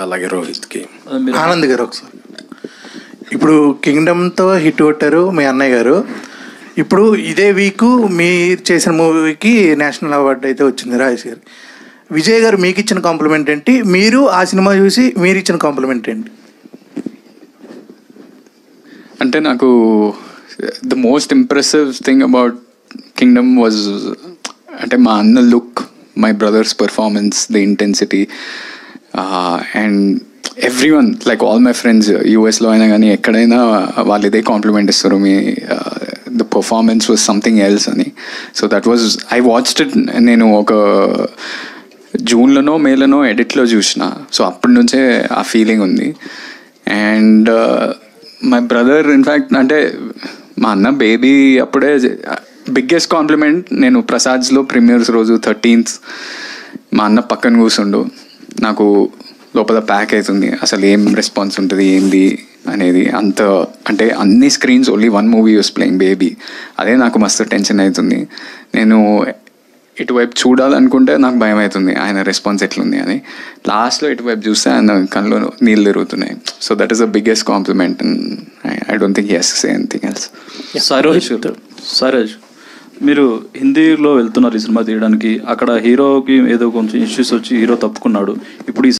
అలాగే రోహిత్కి. ఆనంద్ గారు ఒకసారి, ఇప్పుడు కింగ్డమ్తో హిట్ కొట్టారు మీ అన్నయ్య గారు. ఇప్పుడు ఇదే వీక్ మీరు చేసిన మూవీకి నేషనల్ అవార్డు అయితే వచ్చింది రాజేష్ గారు. విజయ్ గారు మీకు ఇచ్చిన కాంప్లిమెంట్ ఏంటి, మీరు ఆ సినిమా చూసి మీరు ఇచ్చిన కాంప్లిమెంట్ ఏంటి? అంటే నాకు the most impressive thing about Kingdom was అంటే మా అన్న look, my brother's performance, the intensity and everyone like all my friends యూఎస్లో అయినా కానీ ఎక్కడైనా వాళ్ళు ఇదే కాంప్లిమెంట్ ఇస్తారు, మీ the performance was something else అని. So that was I watched it. నేను ఒక జూన్లోనో మేలోనో ఎడిట్లో చూసిన. సో అప్పటి నుంచే ఆ ఫీలింగ్ ఉంది. అండ్ మై బ్రదర్ ఇన్ఫ్యాక్ట్ అంటే మా అన్న బేబీ అప్పుడే బిగ్గెస్ట్ కాంప్లిమెంట్. నేను ప్రసాద్స్లో ప్రీమియర్స్ రోజు 13th మా అన్న పక్కన కూర్చుండు. నాకు లోపల ప్యాక్ అవుతుంది, అసలు ఏం రెస్పాన్స్ ఉంటుంది ఏంది అనేది. అంత అంటే అన్ని screens only 1 movie use playing baby. అదే నాకు మస్తు టెన్షన్ అవుతుంది. నేను ఇటువైపు చూడాలనుకుంటే నాకు భయం అవుతుంది ఆయన రెస్పాన్స్ ఎట్లుంది అని. లాస్ట్లో ఇటువైపు చూస్తే ఆయన కళ్ళు నీళ్ళు తిరుగుతున్నాయి. So that is the biggest compliment. I don't think he has to say anything else. Saroj, మీరు హిందీలో వెళ్తున్నారు ఈ సినిమా తీయడానికి. అక్కడ హీరోకి ఏదో కొంచెం ఇష్యూస్ వచ్చి హీరో తప్పుకున్నాడు. ఇప్పుడు ఈ